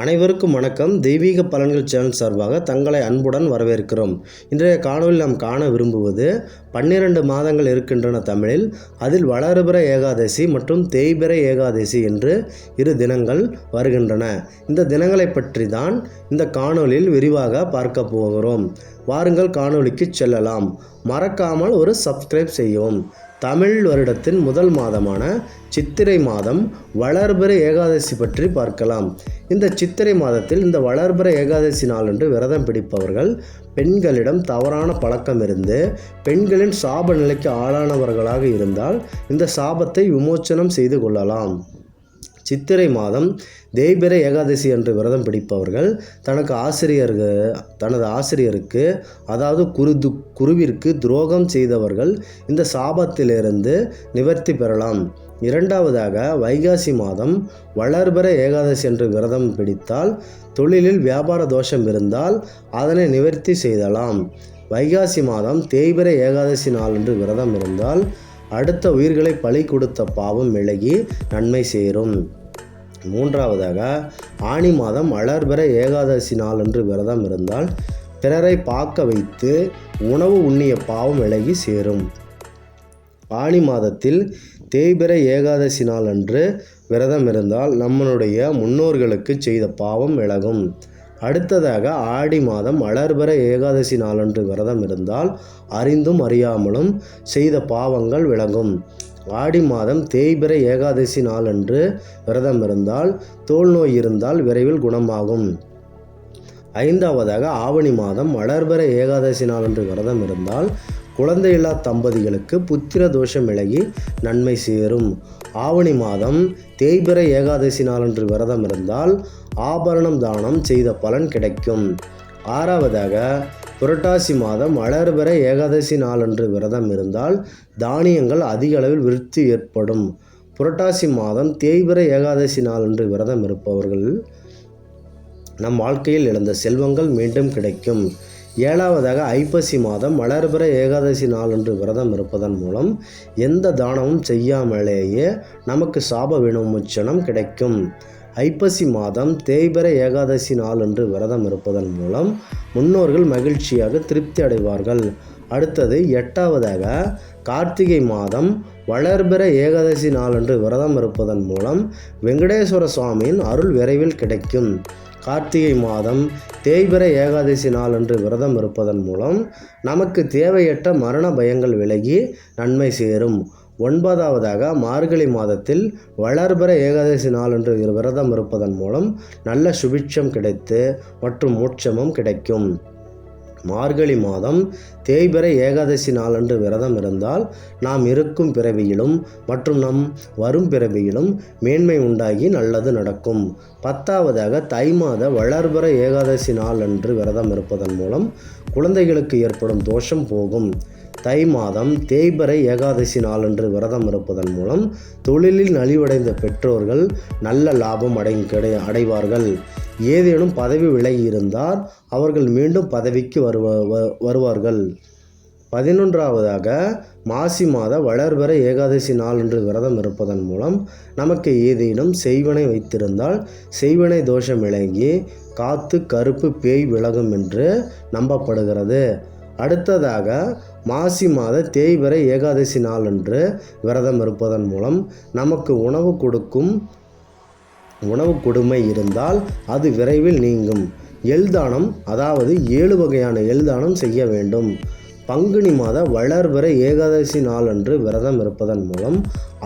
அனைவருக்கும் வணக்கம். தெய்வீக பலன்கள் சேனல் சார்பாக தங்களை அன்புடன் வரவேற்கிறோம். இன்றைய காணொலியில் நாம் காண விரும்புவது 12 மாதங்கள் இருக்கின்றன தமிழில். அதில் வளர்பிறை ஏகாதசி மற்றும் தேய்பிறை ஏகாதசி என்று 2 தினங்கள் வருகின்றன. இந்த தினங்களை பற்றி தான் இந்த காணொலியில் விரிவாக பார்க்க போகிறோம். வாருங்கள் காணொலிக்கு செல்லலாம். மறக்காமல் ஒரு சப்ஸ்கிரைப் செய்யவும். தமிழ் வருடத்தின் முதல் மாதமான சித்திரை மாதம் வளர்பிறை ஏகாதசி பற்றி பார்க்கலாம். இந்த சித்திரை மாதத்தில் இந்த வளர்பிறை ஏகாதசி நாளன்று விரதம் பிடிப்பவர்கள் பெண்களிடம் தவறான பழக்கம் இருந்து பெண்களின் சாப நிலைக்கு ஆளானவர்களாக இருந்தால் இந்த சாபத்தை விமோச்சனம் செய்து கொள்ளலாம். சித்திரை மாதம் தேய்பிறை ஏகாதசி என்று விரதம் பிடிப்பவர்கள் தனது ஆசிரியருக்கு அதாவது குருவிற்கு துரோகம் செய்தவர்கள் இந்த சாபத்திலிருந்து நிவர்த்தி பெறலாம். இரண்டாவதாக, வைகாசி மாதம் வளர்பிறை ஏகாதசி என்று விரதம் பிடித்தால் தொழிலில் வியாபார தோஷம் இருந்தால் அதனை நிவர்த்தி செய்தலாம். வைகாசி மாதம் தேய்பிறை ஏகாதசி நாள் என்று விரதம் இருந்தால் அடுத்த உயிர்களை பலி கொடுத்த பாவம் விலகி நன்மை சேரும். மூன்றாவதாக, ஆனி மாதம் வளர்பிறை ஏகாதசி நாள் என்று விரதம் இருந்தால் பிறரை பார்க்க வைத்து உணவு உண்ணிய பாவம் விலகி சேரும். ஆனி மாதத்தில் தேய்பிறை ஏகாதசி நாள் அன்று விரதம் இருந்தால் நம்மளுடைய முன்னோர்களுக்கு செய்த பாவம் விலகும். அடுத்ததாக, ஆடி மாதம் வளர்பிறை ஏகாதசி நாளன்று விரதம் இருந்தால் அறிந்தும் அறியாமலும் செய்த பாவங்கள் விலகும். ஆடி மாதம் தேய்பிறை ஏகாதசி நாளன்று விரதம் இருந்தால் தோல் நோய் இருந்தால் விரைவில் குணமாகும். ஐந்தாவதாக, ஆவணி மாதம் வளர்பிறை ஏகாதசி நாளன்று விரதம் இருந்தால் குழந்தையில்லா தம்பதிகளுக்கு புத்திர தோஷம் விலகி நன்மை சேரும். ஆவணி மாதம் தேய்பிறை ஏகாதசி நாளன்று விரதம் இருந்தால் ஆபரணம் தானம் செய்த பலன் கிடைக்கும். ஆறாவதாக, புரட்டாசி மாதம் வளர்பிறை ஏகாதசி நாளன்று விரதம் இருந்தால் தானியங்கள் அதிக அளவில் விருத்தி ஏற்படும். புரட்டாசி மாதம் தேய்பிறை ஏகாதசி நாளன்று விரதம் இருப்பவர்கள் நம் வாழ்க்கையில் இழந்த செல்வங்கள் மீண்டும் கிடைக்கும். ஏழாவதாக, ஐப்பசி மாதம் வளர்பிறை ஏகாதசி நாளன்று விரதம் இருப்பதன் மூலம் எந்த தானமும் செய்யாமலேயே நமக்கு சாப விமோச்சனம் கிடைக்கும். ஐப்பசி மாதம் தேய்பிறை ஏகாதசி நாளன்று விரதம் இருப்பதன் மூலம் முன்னோர்கள் மகிழ்ச்சியாக திருப்தி அடைவார்கள். அடுத்தது, எட்டாவதாக, கார்த்திகை மாதம் வளர்பிறை ஏகாதசி நாளன்று விரதம் இருப்பதன் மூலம் வெங்கடேஸ்வர சுவாமியின் அருள் விரைவில் கிடைக்கும். கார்த்திகை மாதம் தேய்பிறை ஏகாதசி நாளன்று விரதம் இருப்பதன் மூலம் நமக்கு தேவையற்ற மரண பயங்கள் விலகி நன்மை சேரும். ஒன்பதாவதாக, மார்கழி மாதத்தில் வளர்பிறை ஏகாதசி நாளன்று விரதம் இருப்பதன் மூலம் நல்ல சுபிட்சம் கிடைத்து மற்றும் மோட்சமும் கிடைக்கும். மார்கழி மாதம் தேய்பிறை ஏகாதசி நாளன்று விரதம் இருந்தால் நாம் இருக்கும் பிறவியிலும் மற்றும் நம் வரும் பிறவியிலும் மேன்மை உண்டாகி நல்லது நடக்கும். பத்தாவதாக, தை மாத வளர்பிறை ஏகாதசி நாளன்று விரதம் இருப்பதன் மூலம் குழந்தைகளுக்கு ஏற்படும் தோஷம் போகும். தை மாதம் தேய்பிறை ஏகாதசி நாளன்று விரதம் இருப்பதன் மூலம் தொழிலில் நலிவடைந்த பெற்றோர்கள் நல்ல லாபம் அடைவார்கள். ஏதேனும் பதவி விலகி இருந்தால் அவர்கள் மீண்டும் பதவிக்கு வருவார்கள். 11ஆவதாக, மாசி மாத வளர்பிறை ஏகாதசி நாளன்று விரதம் இருப்பதன் மூலம் நமக்கு ஏதேனும் செய்வினை வைத்திருந்தால் செய்வினை தோஷம் விலகி காத்து கருப்பு பேய் விலகும் என்று நம்பப்படுகிறது. அடுத்ததாக, மாசி மாத தேய்பிறை ஏகாதசி நாளன்று விரதம் இருப்பதன் மூலம் நமக்கு உணவு கொடுமை இருந்தால் அது விரைவில் நீங்கும். எள்தானம், அதாவது 7 வகையான எள்தானம் செய்ய வேண்டும். பங்குனி மாத வளர்பிறை ஏகாதசி நாளன்று விரதம் இருப்பதன் மூலம்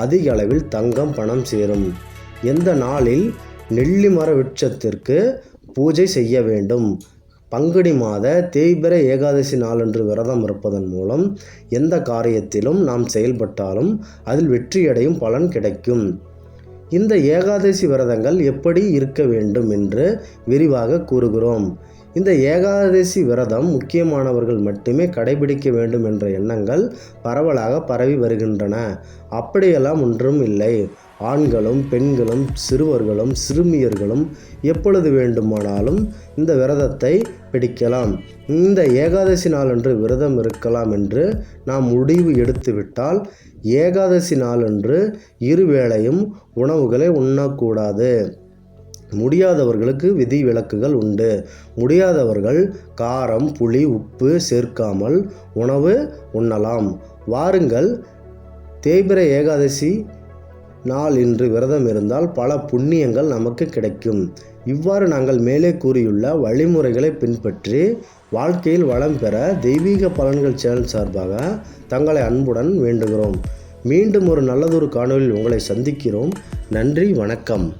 அதிக அளவில் தங்கம் பணம் சேரும். எந்த நாளில் நெல்லி மர விருட்சத்திற்கு பூஜை செய்ய வேண்டும். பங்குனி மாத தேய்பிறை ஏகாதசி நாளன்று விரதம் இருப்பதன் மூலம் எந்த காரியத்திலும் நாம் செயல்பட்டாலும் அதில் வெற்றியடையும் பலன் கிடைக்கும். இந்த ஏகாதசி விரதங்கள் எப்படி இருக்க வேண்டும் என்று விரிவாக கூறுகிறோம். இந்த ஏகாதசி விரதம் முக்கியமானவர்கள் மட்டுமே கடைபிடிக்க வேண்டும் என்ற எண்ணங்கள் பரவலாக பரவி வருகின்றன. அப்படியெல்லாம் ஒன்றும் இல்லை. ஆண்களும் பெண்களும் சிறுவர்களும் சிறுமியர்களும் எப்பொழுது வேண்டுமானாலும் இந்த விரதத்தை பிடிக்கலாம். இந்த ஏகாதசி நாளன்று விரதம் இருக்கலாம் என்று நாம் முடிவு எடுத்துவிட்டால் ஏகாதசி நாளன்று இருவேளையும் உணவுகளை உண்ணக்கூடாது. முடியாதவர்களுக்கு விதிவிலக்குகள் உண்டு. முடியாதவர்கள் காரம், புளி, உப்பு சேர்க்காமல் உணவு உண்ணலாம். வாருங்கள், தேய்பிறை ஏகாதசி நாள் இன்று விரதம் இருந்தால் பல புண்ணியங்கள் நமக்கு கிடைக்கும். இவ்வாறு நாங்கள் மேலே கூறியுள்ள வழிமுறைகளை பின்பற்றி வாழ்க்கையில் வளம் பெற தெய்வீக பலன்கள் சேனல் சார்பாக தங்களை அன்புடன் வேண்டுகிறோம். மீண்டும் ஒரு நல்லதொரு காணொளியில் உங்களை சந்திக்கிறோம். நன்றி, வணக்கம்.